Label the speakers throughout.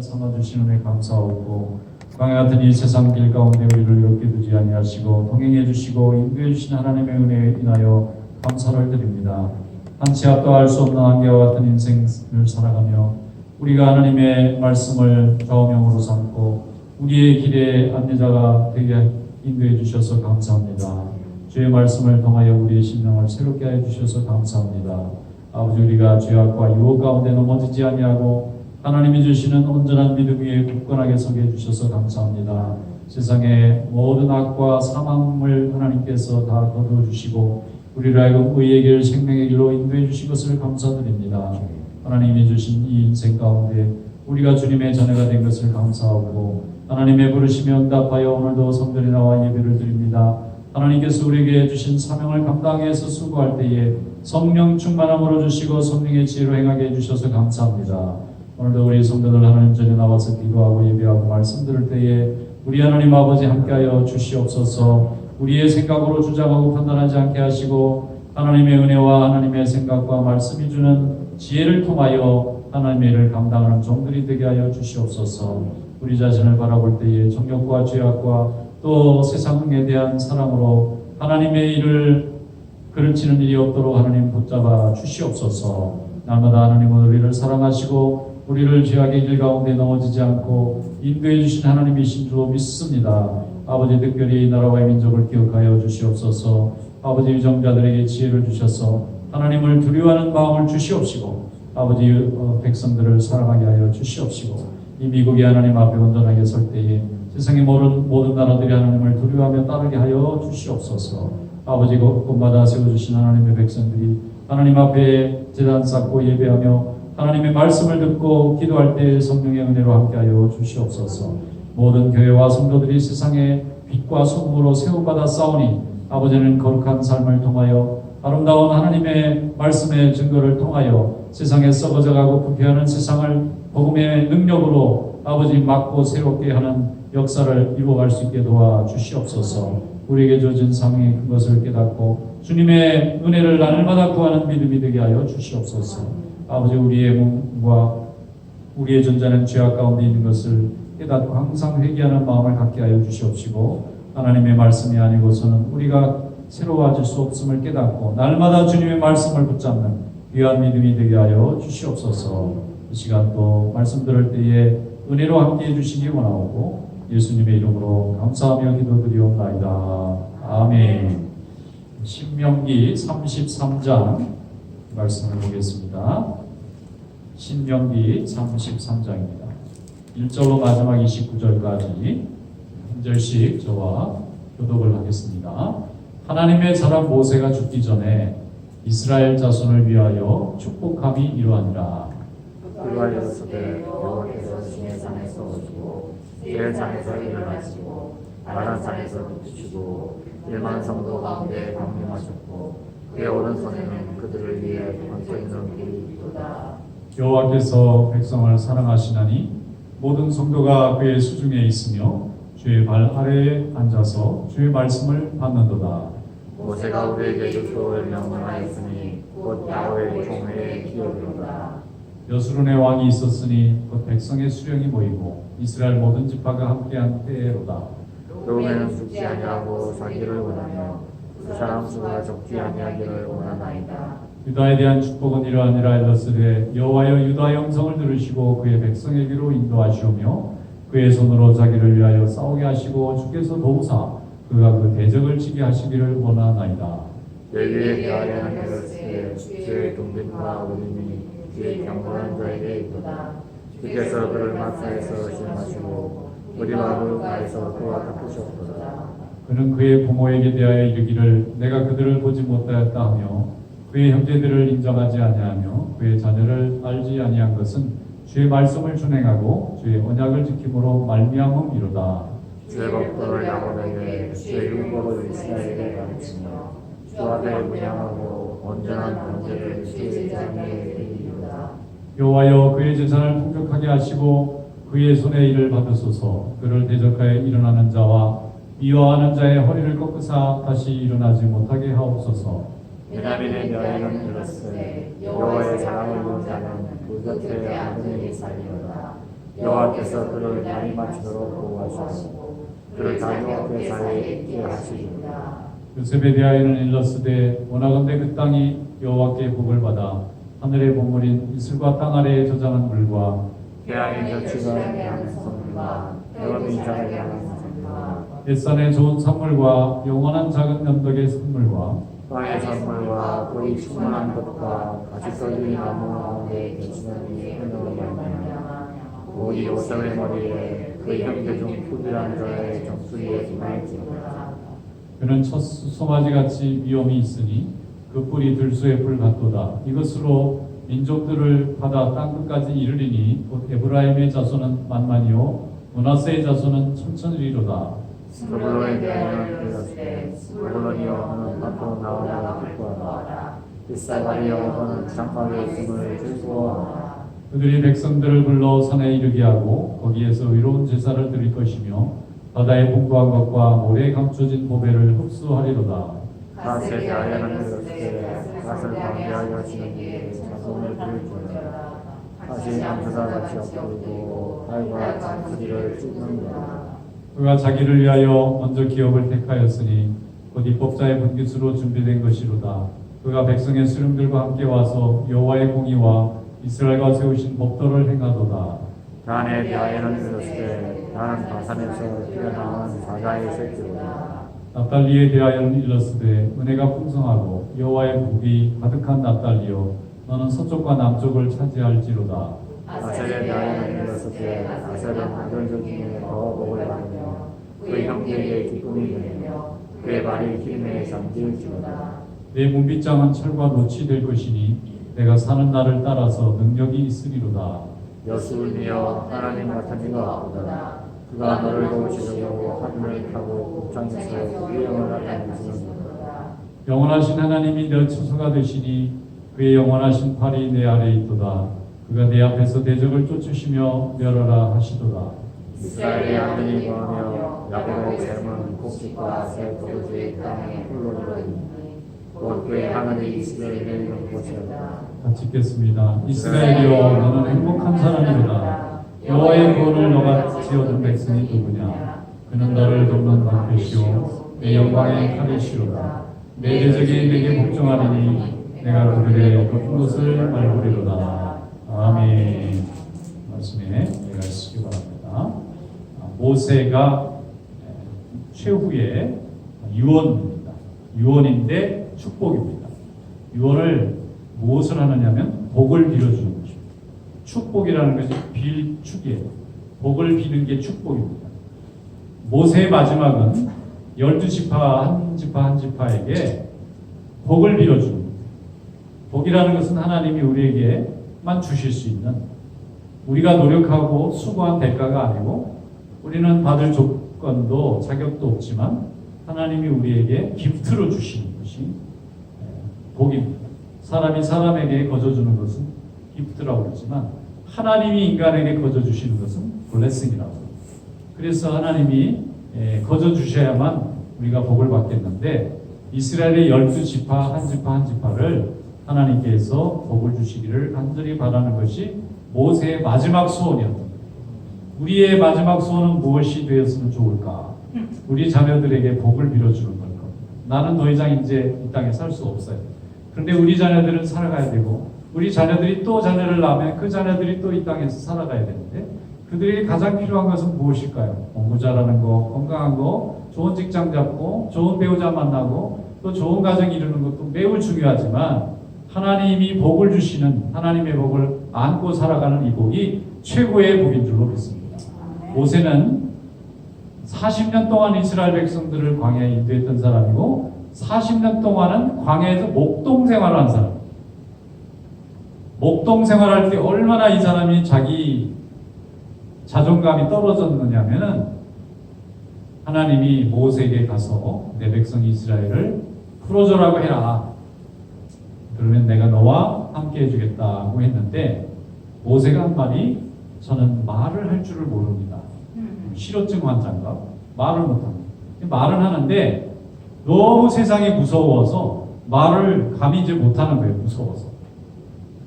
Speaker 1: 삼아주시는 데 감사하고 광야 같은 이 세상 길 가운데 우리를 이롭게 두지 아니하시고 동행해 주시고 인도해 주신 하나님의 은혜에 인하여 감사를 드립니다. 한치 앞도 알 수 없는 한계와 같은 인생을 살아가며 우리가 하나님의 말씀을 좌우명으로 삼고 우리의 길의 안내자가 되게 인도해 주셔서 감사합니다. 주의 말씀을 통하여 우리의 심령을 새롭게 하여 주셔서 감사합니다. 아버지, 우리가 죄악과 유혹 가운데 넘어지지 아니하고 하나님이 주시는 온전한 믿음 위에 굳건하게 서게 해주셔서 감사합니다. 세상의 모든 악과 사망을 하나님께서 다 거두어주시고 우리를 하여금 의의 길, 생명의 길로 인도해 주신 것을 감사드립니다. 하나님이 주신 이 인생 가운데 우리가 주님의 자녀가 된 것을 감사하고 하나님의 부르심에 응답하여 오늘도 성전에 나와 예배를 드립니다. 하나님께서 우리에게 주신 사명을 감당하기 위해서 수고할 때에 성령 충만함으로 주시고 성령의 지혜로 행하게 해주셔서 감사합니다. 오늘도 우리 성도들 하나님 전에 나와서 기도하고 예배하고 말씀 들을 때에 우리 하나님 아버지 함께하여 주시옵소서. 우리의 생각으로 주장하고 판단하지 않게 하시고 하나님의 은혜와 하나님의 생각과 말씀이 주는 지혜를 통하여 하나님의 일을 감당하는 종들이 되게 하여 주시옵소서. 우리 자신을 바라볼 때에 정욕과 죄악과 또 세상에 대한 사랑으로 하나님의 일을 그르치는 일이 없도록 하나님 붙잡아 주시옵소서. 날마다 하나님은 우리를 사랑하시고 우리를 죄악의 길 가운데 넘어지지 않고 인도해 주신 하나님이신 줄로 믿습니다. 아버지, 특별히 이 나라와 민족을 기억하여 주시옵소서. 아버지, 유정자들에게 지혜를 주셔서 하나님을 두려워하는 마음을 주시옵시고 아버지, 백성들을 사랑하게 하여 주시옵시고 이 미국이 하나님 앞에 온전하게 설 때에 세상의 모든 나라들이 하나님을 두려워하며 따르게 하여 주시옵소서. 아버지, 곳곳마다 세워주신 하나님의 백성들이 하나님 앞에 제단 쌓고 예배하며 하나님의 말씀을 듣고 기도할 때 성령의 은혜로 함께하여 주시옵소서. 모든 교회와 성도들이 세상의 빛과 소금으로 세움받아 싸우니 아버지는 거룩한 삶을 통하여 아름다운 하나님의 말씀의 증거를 통하여 세상에 썩어져가고 부패하는 세상을 복음의 능력으로 아버지 막고 새롭게 하는 역사를 이루어갈 수 있게 도와주시옵소서. 우리에게 주어진 사명의 큰 것을 깨닫고 주님의 은혜를 날마다 구하는 믿음이 되게 하여 주시옵소서. 아버지, 우리의 몸과 우리의 존재는 죄악 가운데 있는 것을 깨닫고 항상 회개하는 마음을 갖게 하여 주시옵시고 하나님의 말씀이 아니고서는 우리가 새로워질 수 없음을 깨닫고 날마다 주님의 말씀을 붙잡는 귀한 믿음이 되게 하여 주시옵소서. 이 시간 또 말씀 들을 때에 은혜로 함께해 주시기 원하오고 예수님의 이름으로 감사하며 기도드리옵나이다. 아멘. 신명기 33장 말씀을 보겠습니다. 신명기 33장입니다. 1절로 마지막 29절까지 한 절씩 저와 교독을 하겠습니다. 하나님의 사람 모세가 죽기 전에 이스라엘 자손을 위하여 축복함이 이러하니라.
Speaker 2: 그리하였으되 여호와께서 시내산에서 오시고 세일산에서 일어나시고 아란산에서 붙이시고 1만 성도 가운데 강림하셨고 그의 오른손에는 그들을 위해 번져 있는 길이 있도다.
Speaker 1: 여호와께서 백성을 사랑하시나니 모든 성도가 그의 수중에 있으며 주의 발 아래에 앉아서 주의 말씀을 받는도다.
Speaker 2: 모세가 우리에게 율법을 명령하였으니 곧 야훼의 종회의 기업이로다.
Speaker 1: 여수론의 왕이 있었으니 곧 백성의 수령이 모이고 이스라엘 모든 지파가 함께한 때로다.
Speaker 2: 그러면 죽지 아니하고 살기를 원하며 그 사람 수가 적지 아니하기를 원하나이다.
Speaker 1: 유다에 대한 축복은 이러하니라. 일러스되 여호와여 유다의 음성을 들으시고 그의 백성에게로 인도하시오며 그의 손으로 자기를 위하여 싸우게 하시고 주께서 도우사 그가 그 대적을 치게 하시기를 원하나이다.
Speaker 2: 레위에 대하여 하였으되 주의 동등과 어림이 주의 경건한 자에게 있도다. 주께서 그를 마사에서 심하시고 우리와 무릎가에서 그와 닦으셨도다.
Speaker 1: 그는 그의 부모에게 대하여 이르기를 내가 그들을 보지 못하였다 하며 그의 형제들을 인정하지 아니하며 그의 자녀를 알지 아니한 것은 주의 말씀을 준행하고 주의 언약을 지킴으로 말미암음이로다.
Speaker 2: 주의 법도를 야곱에게 주의 율법을 이스라엘에게 가르치며 주 앞에 무양하고 온전한 번제를 주의 제자에게 드리리로다.
Speaker 1: 여호와여 그의 재산을 풍족하게 하시고 그의 손의 일을 받으소서. 그를 대적하여 일어나는 자와 미워하는 자의 허리를 꺾으사 다시 일어나지 못하게 하옵소서.
Speaker 2: 베냐민의 녀에는 일렀으되 여호와의 사랑을 본 자는 그 곁에 아들이 살리로다. 여호와께서 그를 날이 맞추도록 보호하시고 그를 자기 앞에 사이에 있게 하시리라.
Speaker 1: 요셉에 대하여는 일렀으되 원하건대 그 땅이 여호와께 복을 받아 하늘의 보물인 이슬과 땅 아래에 저장한 물과
Speaker 2: 태양의 젖히가 향한 선물과 여름이 자라게 하는 선물과
Speaker 1: 옛산의 좋은 산물과 영원한 작은 연덕의 선물과
Speaker 2: 땅의 선물과 꿀이 충만한 것과 가시 떨린 나무 가운데 대신한 이 은으로 말미암아 오이 요셉의 머리에 그 형제 중 푸들한 자의 정수리에 임하였지니라.
Speaker 1: 그는 첫 송아지같이 위엄이 있으니 그 뿔이 들소의 뿔 같도다. 이것으로 민족들을 받아 땅끝까지 이르리니 곧 에브라임의 자손은 만만이요 므낫세의 자손은 천천이리로다.
Speaker 2: 스불론에 대하여 이르시되 스불론이여 너는 밖으로 나오라 기뻐하라. 이사가리여 너는 장막에 있음을 즐거워하라.
Speaker 1: 그들이 백성들을 불러 산에 이르게 하고 거기에서 의로운 제사를 드릴 것이며 바다에 풍부한 것과 모래에 감춰진 보배를 흡수하리로다.
Speaker 2: 갓에 대하여는 이르시되 갓을 방비하여 지는 이에 자손을 부를지어다. 갓이 남보다 같이 엎드리고 달과 장수리를 찢는다.
Speaker 1: 그가 자기를 위하여 먼저 기업을 택하였으니 곧 입법자의 분깃으로 준비된 것이로다. 그가 백성의 수령들과 함께 와서 여호와의 공의와 이스라엘과 세우신 법도를 행하도다.
Speaker 2: 단에 대하여는 이르시되 나는 바산에서 뛰어나온 사자의 새끼로다.
Speaker 1: 납달리에 대하여는 일렀으되 은혜가 풍성하고 여호와의 복이 가득한 납달리여 너는 서쪽과 남쪽을 차지할지로다.
Speaker 2: 아셀에 대하여는 이르시되 아셀은 아들들 중에 더 복을 받으며 그 형제에게 기쁨이 되며 그의 발이 힘에 잠길지로다.
Speaker 1: 내 문빗장은 철과 노치 될 것이니 내가 사는 날을 따라서 능력이 있으리로다.
Speaker 2: 여수울이여 하나님 같은 이가 없도다. 그가 너를 도우시려고 하늘을 타고 북창에서 위엄을 나타내시는도다.
Speaker 1: 영원하신 하나님이 내 처소가 되시니 그의 영원하신 팔이 내 아래에 있도다. 그가 내 앞에서 대적을 쫓으시며 멸하라 하시도다.
Speaker 2: 이스라엘의 하늘이 거하며 야곱의 샘은 곡식과 새 도루지의 땅에 홀로로이니 곧 그의 하늘이 이스라엘에 있는 곳이었다.
Speaker 1: 같이 읽겠습니다. 이스라엘이여 너는 행복한 사람이로다. 여호와의 구원을 너가 지어준 백성이 누구냐? 그는 너를 돕는 방패시오 내 영광의 칼이시로다. 내 대적이 내게 복종하리니 내가 그들의 높은 것을 말보리로다. 아멘. 말씀에 읽으시기 바랍니다. 모세가 최후의 유언입니다. 유언인데 축복입니다. 유언을 무엇을 하느냐면 복을 빌어주는 것입니다. 축복이라는 것이 빌축이에요. 복을 비는 게 축복입니다. 모세의 마지막은 12지파 한 지파 한 지파에게 복을 빌어주는 겁니다. 복이라는 것은 하나님이 우리에게만 주실 수 있는 우리가 노력하고 수고한 대가가 아니고 우리는 받을 조건도 자격도 없지만 하나님이 우리에게 기프트로 주시는 것이 복입니다. 사람이 사람에게 거저주는 것은 기프트라고 그러지만 하나님이 인간에게 거저주시는 것은 블레싱이라고 합니다. 그래서 하나님이 거저주셔야만 우리가 복을 받겠는데 이스라엘의 12지파 한 지파 한 지파를 하나님께서 복을 주시기를 간절히 바라는 것이 모세의 마지막 소원이었던 거예요. 우리의 마지막 소원은 무엇이 되었으면 좋을까? 우리 자녀들에게 복을 빌어주는 걸 겁니다. 나는 더 이상 이제 이 땅에 살 수 없어요. 그런데 우리 자녀들은 살아가야 되고 우리 자녀들이 또 자녀를 낳으면 그 자녀들이 또 이 땅에서 살아가야 되는데 그들에게 가장 필요한 것은 무엇일까요? 공부 잘하는 거, 건강한 거, 좋은 직장 잡고 좋은 배우자 만나고 또 좋은 가정 이루는 것도 매우 중요하지만 하나님이 복을 주시는 하나님의 복을 안고 살아가는 이 복이 최고의 복인 줄로 믿습니다. 모세는 40년 동안 이스라엘 백성들을 광야에 인도했던 사람이고 40년 동안은 광야에서 목동 생활을 한 사람. 목동 생활할 때 얼마나 이 사람이 자기 자존감이 떨어졌느냐면은 하나님이 모세에게 가서 내 백성 이스라엘을 풀어줘라고 해라. 그러면 내가 너와 함께 해주겠다고 했는데 모세가 한 말이 저는 말을 할 줄을 모릅니다. 실어증 환자인가? 말을 못합니다. 말은 하는데 너무 세상이 무서워서 말을 감히 이제 못하는 거예요. 무서워서.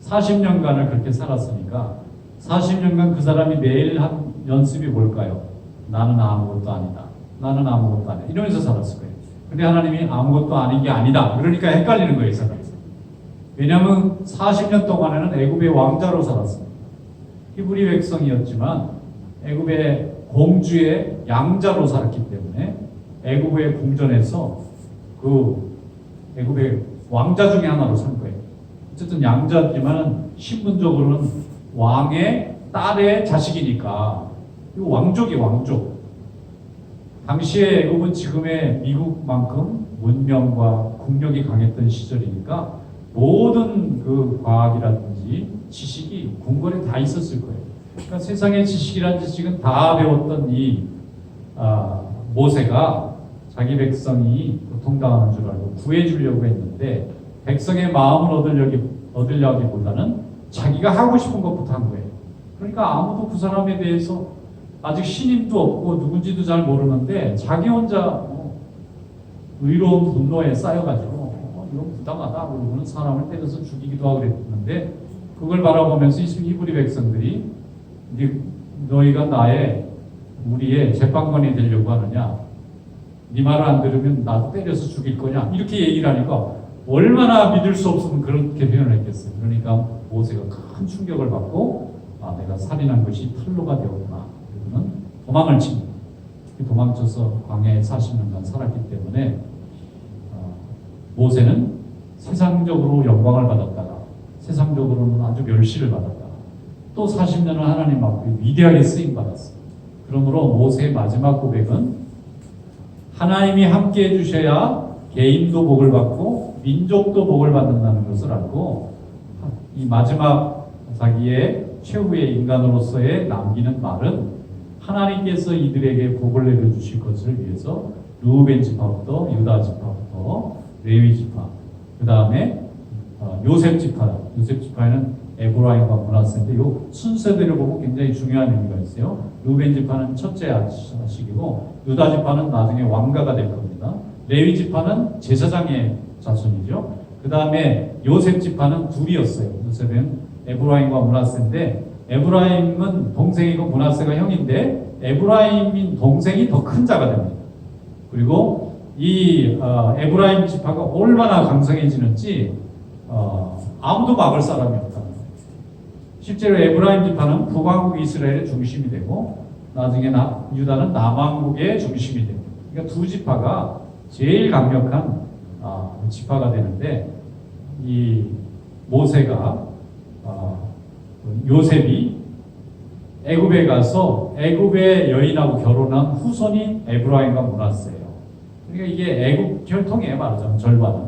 Speaker 1: 40년간을 그렇게 살았으니까 40년간 그 사람이 매일 한 연습이 뭘까요? 나는 아무것도 아니다. 나는 아무것도 아니다. 이러면서 살았을 거예요. 근데 하나님이 아무것도 아닌 게 아니다. 그러니까 헷갈리는 거예요, 이 사람이. 왜냐하면 40년 동안에는 애굽의 왕자로 살았습니다. 히브리 백성이었지만 애굽의 공주의 양자로 살았기 때문에 애굽의 궁전에서 그 애굽의 왕자 중에 하나로 산 거예요. 어쨌든 양자지만 신분적으로는 왕의 딸의 자식이니까 이거 왕족이 왕족. 당시에 애굽은 지금의 미국만큼 문명과 국력이 강했던 시절이니까 모든 그 과학이라든지 지식이 궁궐에 다 있었을 거예요. 그러니까 세상의 지식이라는 지식은 다 배웠던 이 모세가 자기 백성이 고통당하는 줄 알고 구해주려고 했는데 백성의 마음을 얻으려기보다는 자기가 하고 싶은 것부터 한 거예요. 그러니까 아무도 그 사람에 대해서 아직 신임도 없고 누군지도 잘 모르는데 자기 혼자 의로운 분노에 쌓여가지고 이건 부당하다 그러고는 사람을 때려서 죽이기도 하고 그랬는데 그걸 바라보면서 히브리 백성들이 너희가 우리의 재판관이 되려고 하느냐? 네 말을 안 들으면 나도 때려서 죽일 거냐? 이렇게 얘기를 하니까 얼마나 믿을 수 없으면 그렇게 표현을 했겠어요. 그러니까 모세가 큰 충격을 받고 내가 살인한 것이 탄로가 되었구나. 그러고는 도망을 칩니다. 도망쳐서 광야에 40년간 살았기 때문에 모세는 세상적으로 영광을 받았다가 세상적으로는 아주 멸시를 받았다가 또 40년을 하나님 앞에 위대하게 쓰임 받았어요. 그러므로 모세의 마지막 고백은 하나님이 함께 해주셔야 개인도 복을 받고 민족도 복을 받는다는 것을 알고 이 마지막 자기의 최후의 인간으로서의 남기는 말은 하나님께서 이들에게 복을 내려주실 것을 위해서 르우벤 지파부터 유다 지파부터 레위 지파 그 다음에 요셉 지파에는 에브라임과 므낫세인데 이 순서대로 보고 굉장히 중요한 의미가 있어요. 르우벤 지파는 첫째 자식이고 유다 지파는 나중에 왕가가 될 겁니다. 레위 지파는 제사장의 자손이죠. 그 다음에 요셉 지파는 둘이었어요. 요셉은 에브라임과 므낫세인데 에브라임은 동생이고 므낫세가 형인데 에브라임인 동생이 더 큰 자가 됩니다. 그리고 이 에브라임 지파가 얼마나 강성해지는지 아무도 막을 사람이 없다는 거예요. 실제로 에브라임 지파는 북왕국 이스라엘의 중심이 되고 나중에 유다는 남왕국의 중심이 됩니다. 그러니까 두 지파가 제일 강력한 지파가 되는데 이 모세가 요셉이 애굽에 가서 애굽의 여인하고 결혼한 후손이 에브라임과 므낫세예요. 그러니까 이게 애굽 혈통이에요, 말하자면 절반은.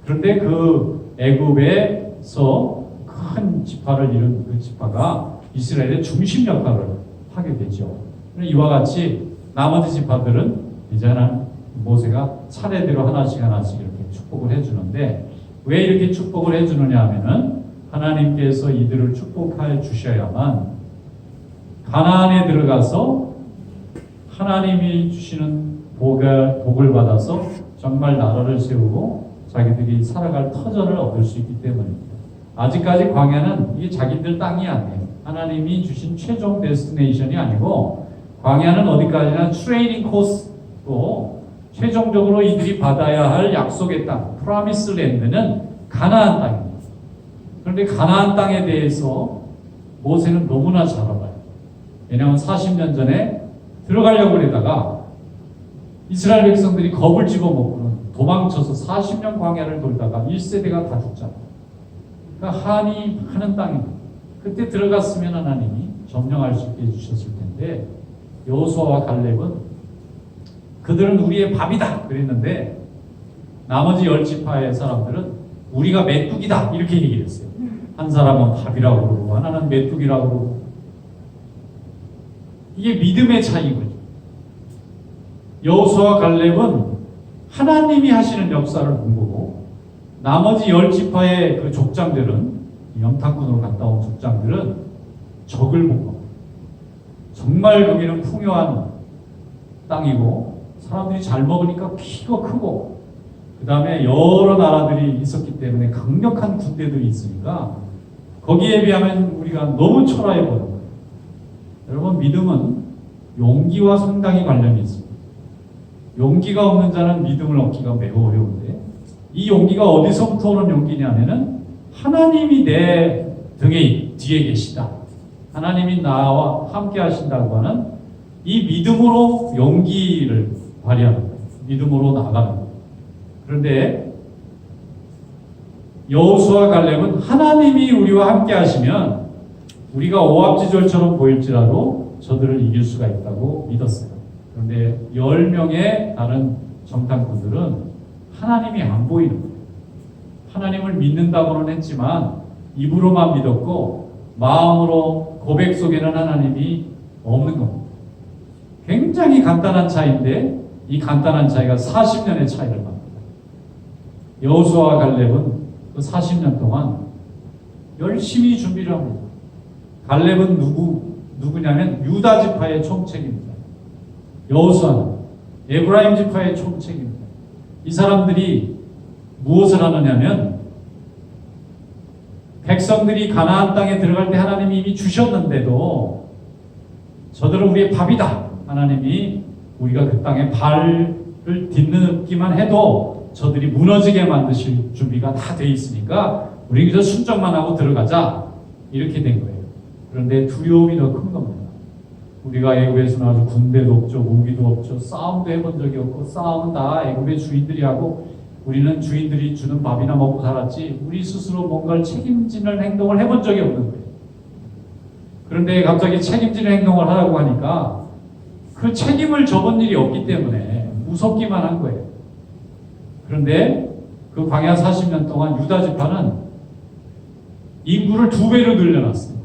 Speaker 1: 그런데 그 애굽에서 큰 지파를 이룬 그 지파가 이스라엘의 중심 역할을 하게 되죠. 이와 같이 나머지 지파들은 이제는 모세가 차례대로 하나씩 이렇게 축복을 해주는데 왜 이렇게 축복을 해주느냐 하면은 하나님께서 이들을 축복해 주셔야만 가나안에 들어가서 하나님이 주시는 복을 받아서 정말 나라를 세우고 자기들이 살아갈 터전을 얻을 수 있기 때문입니다. 아직까지 광야는 이게 자기들 땅이 아니에요. 하나님이 주신 최종 데스티네이션이 아니고 광야는 어디까지나 트레이닝 코스고 최종적으로 이들이 받아야 할 약속의 땅, 프라미스 랜드는 가나안 땅입니다. 그런데 가나안 땅에 대해서 모세는 너무나 잘 알아요. 왜냐하면 40년 전에 들어가려고 그러다가 이스라엘 백성들이 겁을 집어먹고는 도망쳐서 40년 광야를 돌다가 1세대가 다 죽잖아요. 그러니까 한이 많은 땅입니다. 그때 들어갔으면 하나님이 점령할 수 있게 해주셨을 텐데 여호수아와 갈렙은 그들은 우리의 밥이다 그랬는데 나머지 10지파의 사람들은 우리가 메뚜기다 이렇게 얘기를 했어요. 한 사람은 밥이라고 그러고 하나는 메뚜기라고 그러고 이게 믿음의 차이인 거죠. 여호수아와 갈렙은 하나님이 하시는 역사를 본 거고 나머지 10지파의 그 족장들은 염탐꾼으로 갔다 온 족장들은 적을 본 겁니다. 정말 거기는 풍요한 땅이고 사람들이 잘 먹으니까 키가 크고 그 다음에 여러 나라들이 있었기 때문에 강력한 군대들이 있으니까 거기에 비하면 우리가 너무 초라해 보여요. 여러분, 믿음은 용기와 상당히 관련이 있습니다. 용기가 없는 자는 믿음을 얻기가 매우 어려운데, 이 용기가 어디서부터 오는 용기냐면은 하나님이 내 등에 뒤에 계시다, 하나님이 나와 함께 하신다고 하는 이 믿음으로 용기를 발휘하는 거예요. 믿음으로 나가는 거예요. 그런데 여호수아 갈렙은 하나님이 우리와 함께 하시면 우리가 오합지졸처럼 보일지라도 저들을 이길 수가 있다고 믿었어요. 그런데 10명의 다른 정탐꾼들은 하나님이 안 보이는 거예요. 하나님을 믿는다고는 했지만 입으로만 믿었고 마음으로 고백 속에는 하나님이 없는 겁니다. 굉장히 간단한 차이인데 이 간단한 차이가 40년의 차이를 납니다. 여호수아와 갈렙은 그 40년 동안 열심히 준비를 합니다. 갈렙은 누구냐면 유다 지파의 총책입니다. 여호수아는 에브라임 지파의 총책입니다. 이 사람들이 무엇을 하느냐면 백성들이 가나안 땅에 들어갈 때 하나님이 이미 주셨는데도 저들은 우리의 밥이다, 하나님이 우리가 그 땅에 발을 딛기만 해도 저들이 무너지게 만드실 준비가 다 돼 있으니까 우리 그저 순종만 하고 들어가자, 이렇게 된 거예요. 그런데 두려움이 더 큰 겁니다. 우리가 애굽에서 나와서 군대도 없죠, 무기도 없죠, 싸움도 해본 적이 없고, 싸움은 다 애굽의 주인들이 하고 우리는 주인들이 주는 밥이나 먹고 살았지 우리 스스로 뭔가를 책임지는 행동을 해본 적이 없는 거예요. 그런데 갑자기 책임지는 행동을 하라고 하니까 그 책임을 져본 일이 없기 때문에 무섭기만 한 거예요. 그런데 그 광야 40년 동안 유다 지파는 인구를 2배로 늘려놨어요.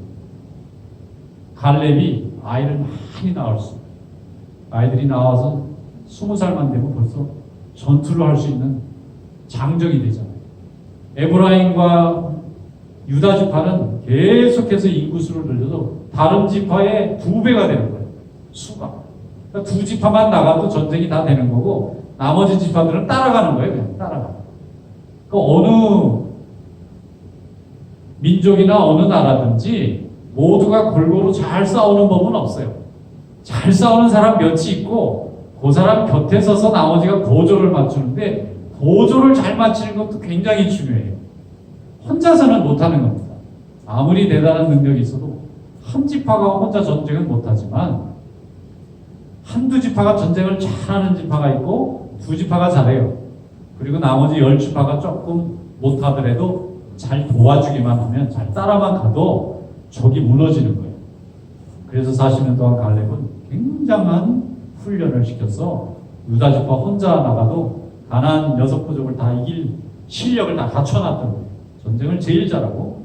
Speaker 1: 갈렙이 아이를 많이 낳았어요. 아이들이 나와서 20살만 되면 벌써 전투를 할 수 있는 장정이 되잖아요. 에브라임과 유다 지파는 계속해서 인구수를 늘려서 다른 지파의 2배가 되는 거예요. 수가. 그러니까 두 지파만 나가도 전쟁이 다 되는 거고 나머지 지파들은 따라가는 거예요. 그냥 따라가. 그 어느 민족이나 어느 나라든지 모두가 골고루 잘 싸우는 법은 없어요. 잘 싸우는 사람 몇이 있고 그 사람 곁에 서서 나머지가 보조를 맞추는데 보조를 잘 맞추는 것도 굉장히 중요해요. 혼자서는 못하는 겁니다. 아무리 대단한 능력이 있어도 한 지파가 혼자 전쟁은 못하지만 한두 지파가 전쟁을 잘하는 지파가 있고 두 지파가 잘해요. 그리고 나머지 10지파가 조금 못하더라도 잘 도와주기만 하면, 잘 따라만 가도 적이 무너지는 거예요. 그래서 40년 동안 갈렙은 굉장한 훈련을 시켜서 유다 지파 혼자 나가도 가나안 6부족을 다 이길 실력을 다 갖춰놨던 거예요. 전쟁을 제일 잘하고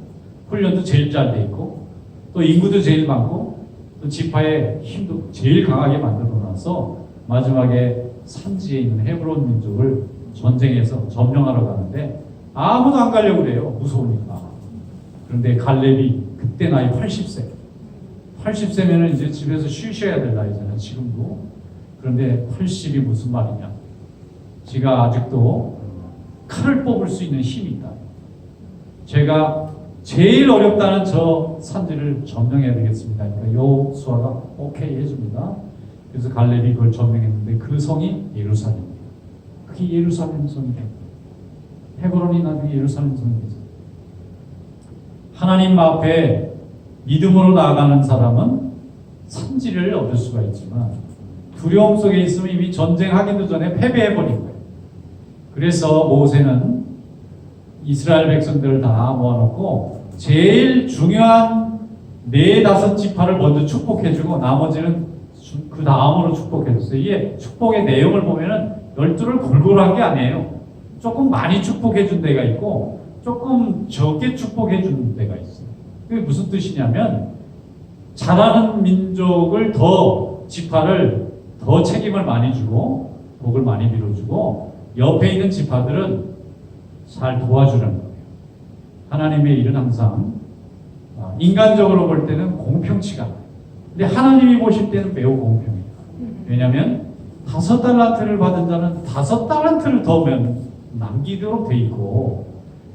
Speaker 1: 훈련도 제일 잘 돼 있고 또 인구도 제일 많고 또 지파의 힘도 제일 강하게 만들어놔서 마지막에 산지에 있는 헤브론 민족을 전쟁에서 점령하러 가는데 아무도 안 가려고 그래요. 무서우니까. 그런데 갈렙이 그때 나이 80세. 80세면은 이제 집에서 쉬셔야 될 나이잖아요. 지금도. 그런데 80이 무슨 말이냐. 지가 아직도 칼을 뽑을 수 있는 힘이 있다. 제가 제일 어렵다는 저 산지를 점령해야 되겠습니다. 그러니까 여호수아가 오케이 해줍니다. 그래서 갈렙이 그걸 점령했는데 그 성이 예루살렘입니다. 그게 예루살렘 성이 됩니다. 헤브론이 나중에 예루살렘 성이 되죠. 하나님 앞에 믿음으로 나아가는 사람은 산지를 얻을 수가 있지만 두려움 속에 있으면 이미 전쟁하기도 전에 패배해버린 거예요. 그래서 모세는 이스라엘 백성들을 다 모아놓고 제일 중요한 4-5지파를 먼저 축복해주고 나머지는 그 다음으로 축복해줬어요. 이게 축복의 내용을 보면은 12를 골고루 한 게 아니에요. 조금 많이 축복해준 데가 있고 조금 적게 축복해준 데가 있어요. 그게 무슨 뜻이냐면 잘하는 민족을 더 지파를 더 책임을 많이 주고 복을 많이 빌어주고 옆에 있는 지파들은 잘 도와주는 거예요. 하나님의 일은 항상 인간적으로 볼 때는 공평치가 않아요. 근데 하나님이 보실 때는 매우 공평해요. 왜냐하면 5달란트를 받은 자는 5달란트를 더 남기도록 돼 있고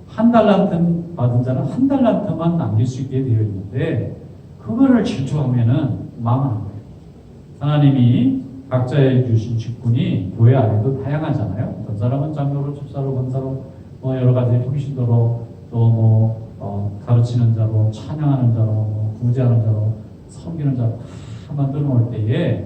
Speaker 1: 1달란트는 받은 자는 한 달란트만 남길 수 있게 되어 있는데 그거를 질투하면은 망하는 거예요. 하나님이 각자의 주신 직분이 교회 안에도 다양하잖아요. 어떤 사람은 장로로, 집사로, 권사로, 뭐 여러 가지 통신도로, 또 가르치는 자로, 찬양하는 자로, 구제하는 자로, 섬기는 자로 다 만들어 놓을 때에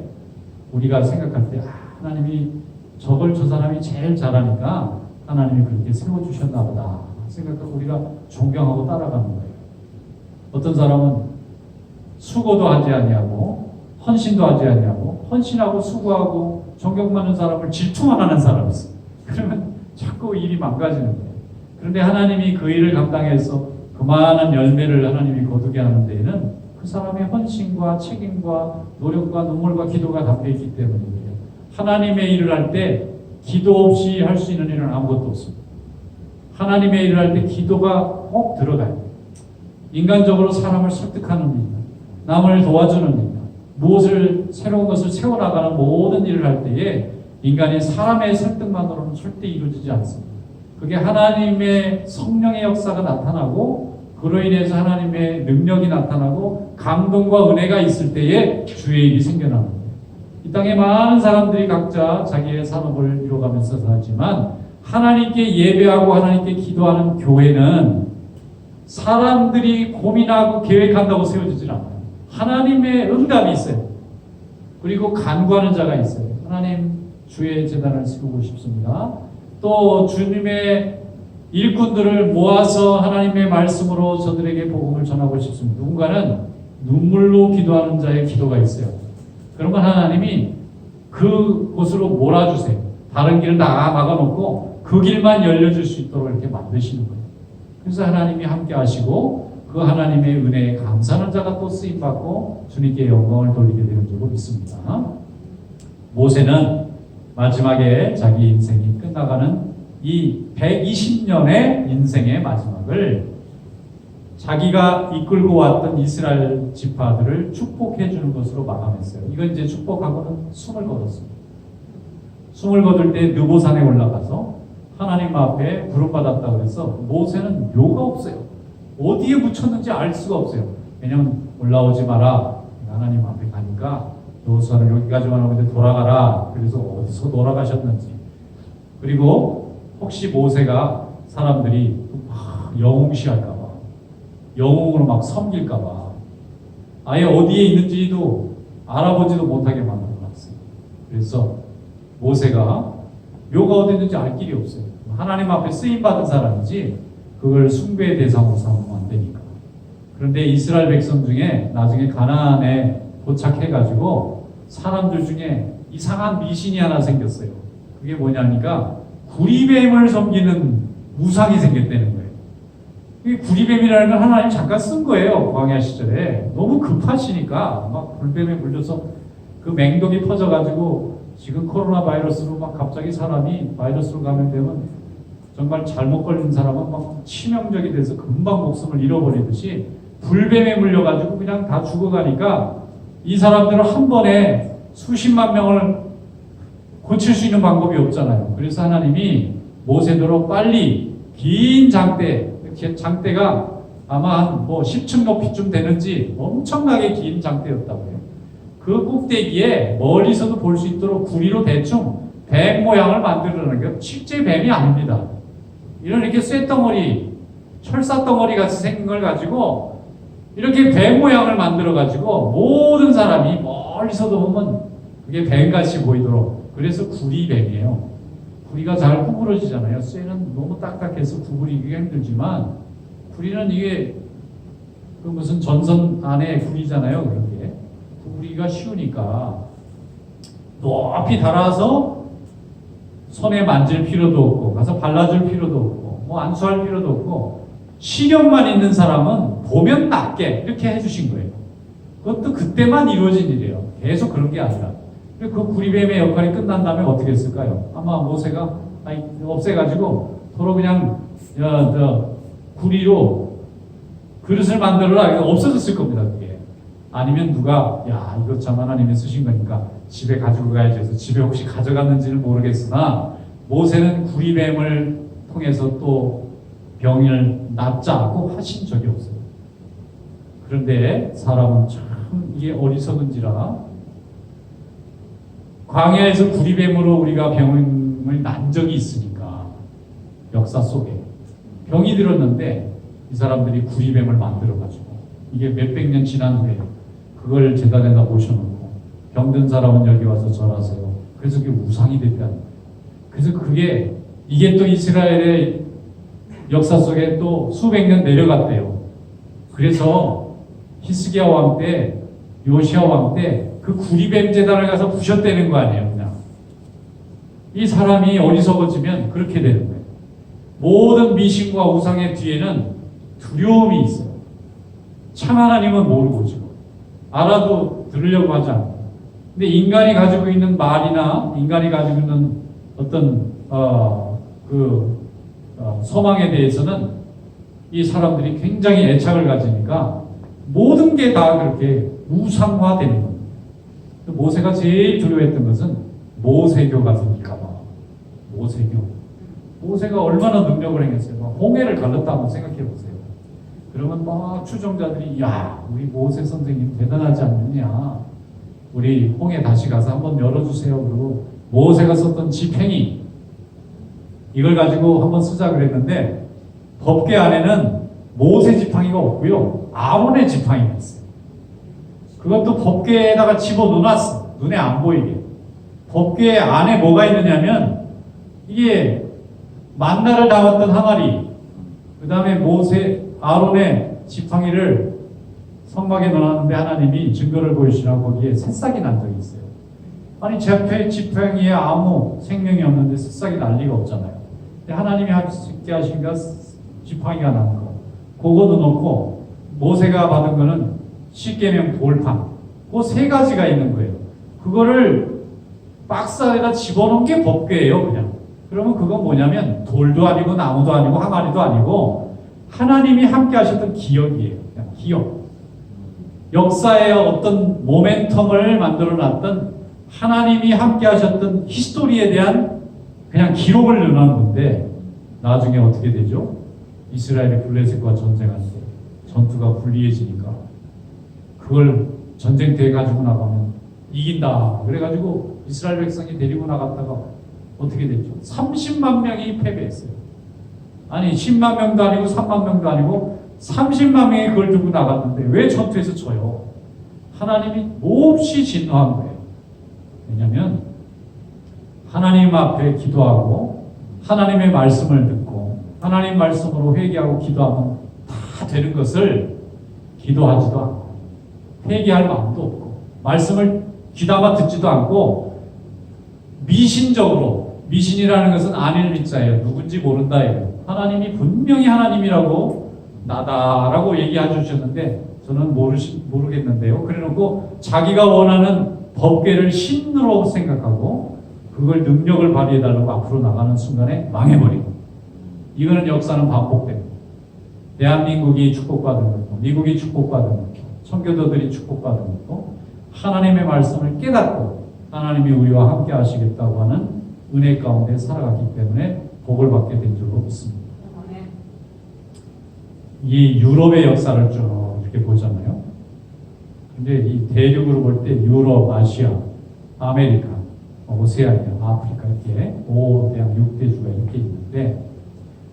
Speaker 1: 우리가 생각할 때 하나님이 저걸 저 사람이 제일 잘하니까 하나님이 그렇게 세워주셨나 보다 생각하고 우리가 존경하고 따라가는 거예요. 어떤 사람은 수고도 하지 아니하고 헌신도 하지 아니하고 헌신하고 수고하고 존경받는 사람을 질투만 하는 사람이 있어요. 그러면 자꾸 일이 망가지는 거예요. 그런데 하나님이 그 일을 감당해서 그만한 열매를 하나님이 거두게 하는 데에는 그 사람의 헌신과 책임과 노력과 눈물과 기도가 담겨있기 때문이에요. 하나님의 일을 할 때 기도 없이 할 수 있는 일은 아무것도 없습니다. 하나님의 일을 할 때 기도가 꼭 들어가요. 인간적으로 사람을 설득하는 일이다. 남을 도와주는 일이다. 무엇을 새로운 것을 세워나가는 모든 일을 할 때에 인간이 사람의 설득만으로는 절대 이루어지지 않습니다. 그게 하나님의 성령의 역사가 나타나고 그로 인해서 하나님의 능력이 나타나고 감동과 은혜가 있을 때에 주의 일이 생겨나는 거예요. 이 땅에 많은 사람들이 각자 자기의 산업을 이뤄가면서 살지만 하나님께 예배하고 하나님께 기도하는 교회는 사람들이 고민하고 계획한다고 세워지질 않아요. 하나님의 응답이 있어요. 그리고 간구하는 자가 있어요. 하나님 주의 제단을 세우고 싶습니다. 또 주님의 일꾼들을 모아서 하나님의 말씀으로 저들에게 복음을 전하고 싶습니다. 누군가는 눈물로 기도하는 자의 기도가 있어요. 그러면 하나님이 그 곳으로 몰아주세요. 다른 길은 다 막아놓고 그 길만 열려줄 수 있도록 이렇게 만드시는 거예요. 그래서 하나님이 함께 하시고 그 하나님의 은혜에 감사하는 자가 또 쓰임받고 주님께 영광을 돌리게 되는 줄로 믿습니다. 모세는 마지막에 자기 인생이 끝나가는 이 120년의 인생의 마지막을 자기가 이끌고 왔던 이스라엘 지파들을 축복해 주는 것으로 마감했어요. 이건 이제 축복하고는 숨을 거뒀습니다. 숨을 거둘 때 느보산에 올라가서 하나님 앞에 부름받았다고 해서 모세는 묘가 없어요. 어디에 묻혔는지 알 수가 없어요. 왜냐하면 올라오지 마라. 하나님 앞에 가니까 여호수아는 여기까지만 오는데 돌아가라. 그래서 어디서 돌아가셨는지. 그리고 혹시 모세가 사람들이 영웅시할까 봐, 영웅으로 막 섬길까 봐 아예 어디에 있는지도 알아보지도 못하게 만들어놨어요. 그래서 모세가 묘가 어디 있는지 알 길이 없어요. 하나님 앞에 쓰임받은 사람이지 그걸 숭배의 대상으로 삼으면 안 되니까. 그런데 이스라엘 백성 중에 나중에 가나안에 도착해가지고 사람들 중에 이상한 미신이 하나 생겼어요. 그게 뭐냐니까 구리뱀을 섬기는 우상이 생겼다는 거예요. 이 구리뱀이라는 건 하나님 잠깐 쓴 거예요. 광야 시절에. 너무 급하시니까 막 불뱀에 물려서 그 맹독이 퍼져가지고 지금 코로나 바이러스로 막 갑자기 사람이 바이러스로 감염되면 정말 잘못 걸린 사람은 막 치명적이 돼서 금방 목숨을 잃어버리듯이 불뱀에 물려가지고 그냥 다 죽어가니까 이 사람들은 한 번에 수십만 명을 고칠 수 있는 방법이 없잖아요. 그래서 하나님이 모세대로 빨리 긴 장대가 아마 한 10층 높이쯤 되는지 엄청나게 긴 장대였다고 해요. 그 꼭대기에 멀리서도 볼 수 있도록 구리로 대충 뱀 모양을 만들어내는 게 실제 뱀이 아닙니다. 이렇게 쇳덩어리, 철사덩어리 같이 생긴 걸 가지고 이렇게 뱀 모양을 만들어 가지고 모든 사람이 멀리서도 보면 그게 뱀같이 보이도록. 그래서 구리뱀이에요. 구리가 잘 구부러지잖아요. 쇠는 너무 딱딱해서 구부리기가 힘들지만 구리는 이게 그 무슨 전선 안에 구리잖아요. 그런 게 구부리기가 쉬우니까 높이 달아서 손에 만질 필요도 없고 가서 발라줄 필요도 없고 뭐 안수할 필요도 없고 시력만 있는 사람은 보면 낫게 이렇게 해주신 거예요. 그것도 그때만 이루어진 일이에요. 계속 그런 게 아니라. 그 구리뱀의 역할이 끝난 다음에 어떻게 했을까요? 아마 모세가 없애가지고 서로 그냥 구리로 그릇을 만들어라. 없어졌을 겁니다. 그게. 아니면 누가 이거 참 하나님이 쓰신 거니까 집에 가지고 가야지 해서 집에 혹시 가져갔는지는 모르겠으나 모세는 구리뱀을 통해서 또 병을 낫자고 하신 적이 없어요. 그런데 사람은 참 이게 어리석은지라 광야에서 구리뱀으로 우리가 병을 난 적이 있으니까 역사 속에 병이 들었는데 이 사람들이 구리뱀을 만들어가지고 이게 몇백 년 지난 후에 그걸 제단에다 모셔놓고 병든 사람은 여기 와서 절하세요. 그래서 그게 우상이 됐다는 거예요. 그래서 이게 또 이스라엘의 역사 속에 또 수백 년 내려갔대요. 그래서 히스기야 왕 때, 요시야 왕 때 그 구리뱀 제단을 가서 부셨다는 거 아니에요, 그냥. 이 사람이 어리석어지면 그렇게 되는 거예요. 모든 미신과 우상의 뒤에는 두려움이 있어요. 참 하나님은 모르고 지금 알아도 들으려고 하지 않고. 근데 인간이 가지고 있는 말이나 인간이 가지고 있는 어떤 소망에 대해서는 이 사람들이 굉장히 애착을 가지니까 모든 게 다 그렇게 우상화되는 겁니다. 모세가 제일 두려워했던 것은 모세교가 생길까 봐. 모세가 얼마나 능력을 행했어요. 홍해를 갈랐다 한번 생각해 보세요. 그러면 막 추종자들이 야, 우리 모세 선생님 대단하지 않느냐. 우리 홍해 다시 가서 한번 열어주세요. 그리고 모세가 썼던 지팽이 이걸 가지고 한번 쓰자 그랬는데 법궤 안에는 모세 지팡이가 없고요. 아론의 지팡이가 있어요. 그것도 법궤에다가 집어넣어놨어. 눈에 안 보이게. 법궤 안에 뭐가 있느냐면 이게 만나를 담았던 항아리, 그 다음에 아론의 지팡이를 성막에 넣어놨는데 하나님이 증거를 보이시라고 거기에 새싹이 난 적이 있어요. 아니 제 지팡이에 아무 생명이 없는데 새싹이 날 리가 없잖아요. 근데 하나님이 할 수 있게 하시니까 지팡이가 난 거. 그거도 넣고 모세가 받은 거는 십계명 돌판. 그 세 가지가 있는 거예요. 그거를 박스 안에다 집어넣은 게 법궤예요, 그냥. 그러면 그건 뭐냐면 돌도 아니고 나무도 아니고 항아리도 아니고 하나님이 함께 하셨던 기억이에요. 그냥 기억. 역사의 어떤 모멘텀을 만들어놨던 하나님이 함께 하셨던 히스토리에 대한 그냥 기록을 넣어놓은 건데 나중에 어떻게 되죠? 이스라엘이 블레셋과 전쟁할 때 전투가 불리해지니까 그걸 전쟁터에 가지고 나가면 이긴다. 그래가지고 이스라엘 백성이 데리고 나갔다가 어떻게 됐죠? 30만 명이 패배했어요. 아니 10만 명도 아니고 3만 명도 아니고 30만 명이 그걸 들고 나갔는데 왜 전투에서 져요? 하나님이 몹시 진노한 거예요. 왜냐하면 하나님 앞에 기도하고 하나님의 말씀을 듣고 하나님 말씀으로 회개하고 기도하면 다 되는 것을 기도하지도 않고 회개할 마음도 없고 말씀을 귀담아 듣지도 않고 미신이라는 것은 아닐 믿자예요. 누군지 모른다예요. 하나님이 분명히 하나님이라고 나다라고 얘기해 주셨는데 저는 모르겠는데요. 그래놓고 자기가 원하는 법궤를 신으로 생각하고 그걸 능력을 발휘해달라고 앞으로 나가는 순간에 망해버리고 이거는 역사는 반복됩니다. 대한민국이 축복받은 것도 미국이 축복받은 것도 청교도들이 축복받은 것도 하나님의 말씀을 깨닫고 하나님이 우리와 함께 하시겠다고 하는 은혜 가운데 살아갔기 때문에 복을 받게 된 줄로 믿습니다. 이 유럽의 역사를 쭉 이렇게 보잖아요. 근데 이 대륙으로 볼 때 유럽, 아시아, 아메리카, 오세아니아, 아프리카 이렇게 5대양 6대주가 이렇게 있는데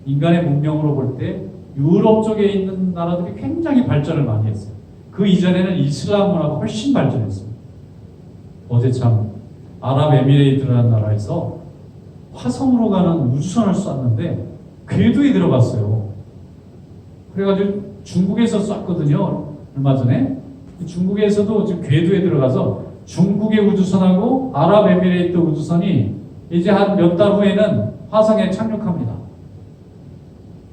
Speaker 1: 인간의 문명으로 볼 때 유럽 쪽에 있는 나라들이 굉장히 발전을 많이 했어요. 그 이전에는 이슬람 문화가 훨씬 발전했어요. 어제 참 아랍에미레이트라는 나라에서 화성으로 가는 우주선을 쐈는데 궤도에 들어갔어요. 그래가지고 중국에서 쐈거든요. 얼마 전에. 중국에서도 지금 궤도에 들어가서 중국의 우주선하고 아랍에미레이트 우주선이 이제 한 몇 달 후에는 화성에 착륙합니다.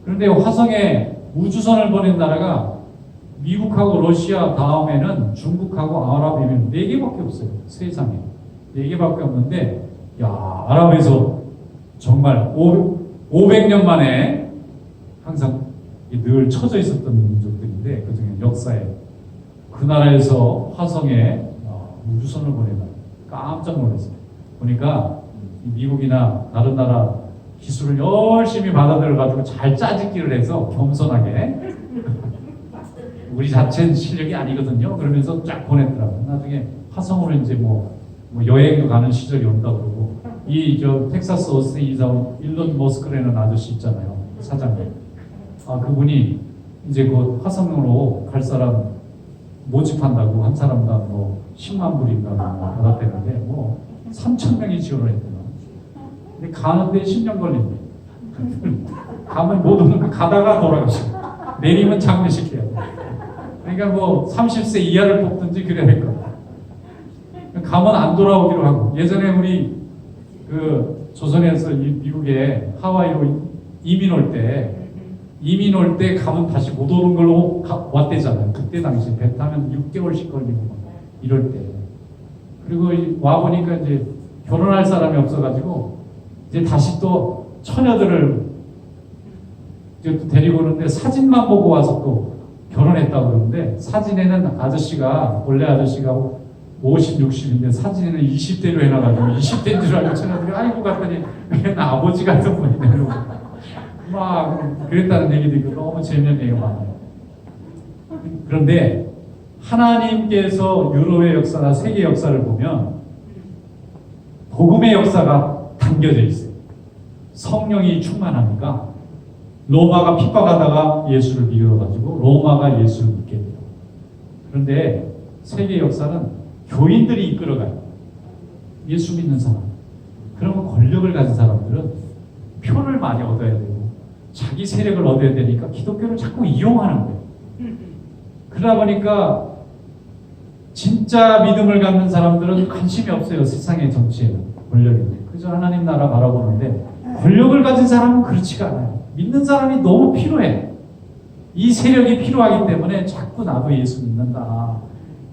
Speaker 1: 그런데 화성에 우주선을 보낸 나라가 미국하고 러시아 다음에는 중국하고 아랍에미레이트 4개밖에 없어요. 세상에. 4개밖에 없는데 야, 아랍에서 정말 500년 만에 항상 늘 처져 있었던 민족들인데 그중에 역사에 그 나라에서 화성에 우주선을 보내다 깜짝 놀랐어요. 보니까 미국이나 다른 나라 기술을 열심히 받아들여가지고 잘 짜집기를 해서 겸손하게 우리 자체는 실력이 아니거든요. 그러면서 쫙 보냈더라고요. 나중에 화성으로 이제 뭐 여행도 가는 시절이 온다 그러고 이 저 텍사스 오스틴 이사 온 일론 머스크라는 아저씨 있잖아요. 사장님. 그분이 이제 그 화성으로 갈 사람 모집한다고 한 사람당 뭐 10만 불인가 뭐 받았대는데 뭐 3,000명이 지원을 했대요. 근데 가는데 10년 걸린대. 가면 못 오는 거 가다가 돌아가시고 내리면 장례식 해야 돼. 그러니까 뭐 30세 이하를 뽑든지 그래야 될 거야. 가면 안 돌아오기로 하고 예전에 우리 그 조선에서 미국에 하와이로 이민 올 때 가면 다시 못 오는 걸로 왔대잖아요. 그때 당시 배 타면 6개월씩 걸리고 막 이럴 때. 그리고 와 보니까 이제 결혼할 사람이 없어가지고 이제 다시 또 처녀들을 이제 또 데리고 오는데 사진만 보고 와서 또 결혼했다고 그러는데 사진에는 원래 아저씨가 50, 60인데 사진에는 20대로 해놔가지고 20대인 줄 알고 처녀들이 아이고 갔더니 왜 나 아버지 같은 분이네 이러고 막 그랬다는 얘기도 있고 너무 재미있는 얘기가 많아요. 그런데 하나님께서 유로의 역사나 세계 역사를 보면 복음의 역사가 담겨져 있어요. 성령이 충만하니까 로마가 핍박하다가 예수를 믿어가지고 로마가 예수를 믿게 돼요. 그런데 세계 역사는 교인들이 이끌어가요. 예수 믿는 사람. 그러면 권력을 가진 사람들은 표를 많이 얻어야 되고 자기 세력을 얻어야 되니까 기독교를 자꾸 이용하는 거예요. 그러다 보니까 진짜 믿음을 갖는 사람들은 관심이 없어요. 세상의 정치에는 권력에. 그저 하나님 나라 바라보는데 권력을 가진 사람은 그렇지가 않아요. 믿는 사람이 너무 필요해. 이 세력이 필요하기 때문에 자꾸 나도 예수 믿는다.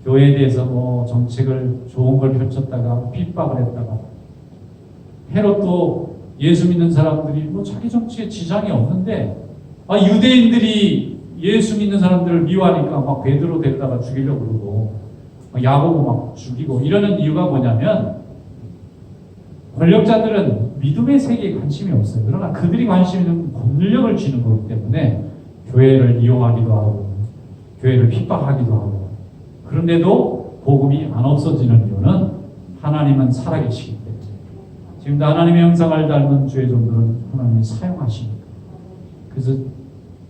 Speaker 1: 교회에 대해서 뭐 정책을 좋은 걸 펼쳤다가 핍박을 했다가 헤롯도 예수 믿는 사람들이 뭐 자기 정치에 지장이 없는데 유대인들이 예수 믿는 사람들을 미워하니까 막 베드로 데려다가 죽이려고 그러고 야고보 막 죽이고 이러는 이유가 뭐냐면 권력자들은 믿음의 세계에 관심이 없어요. 그러나 그들이 관심 있는 권력을 쥐는 거기 때문에 교회를 이용하기도 하고 교회를 핍박하기도 하고 그런데도 복음이 안 없어지는 이유는 하나님은 살아계시기 때문에 지금도 하나님의 형상을 닮은 주의 종들은 하나님이 사용하십니다. 그래서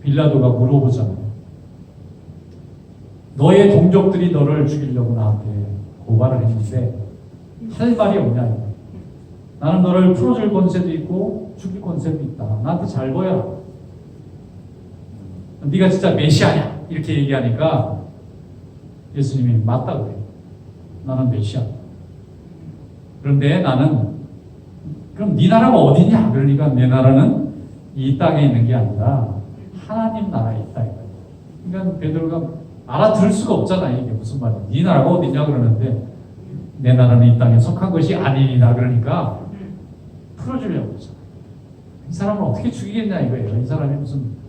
Speaker 1: 빌라도가 물어보잖아요. 너의 동족들이 너를 죽이려고 나한테 고발을 했는데 할 말이 없냐. 나는 너를 풀어줄 권세도 있고 죽일 권세도 있다. 나한테 잘 보여. 네가 진짜 메시아냐? 이렇게 얘기하니까 예수님이 맞다고 해요. 나는 메시아. 그런데 나는 그럼 네 나라가 어디냐? 그러니까 내 나라는 이 땅에 있는 게 아니라 하나님 나라에 있다. 그러니까 베드로가 알아들을 수가 없잖아. 이게 무슨 말이야. 네 나라가 어디냐 그러는데 내 나라는 이 땅에 속한 것이 아니니라 그러니까 풀어주려고 그러잖아. 이 사람을 어떻게 죽이겠냐 이거예요. 이 사람이 무슨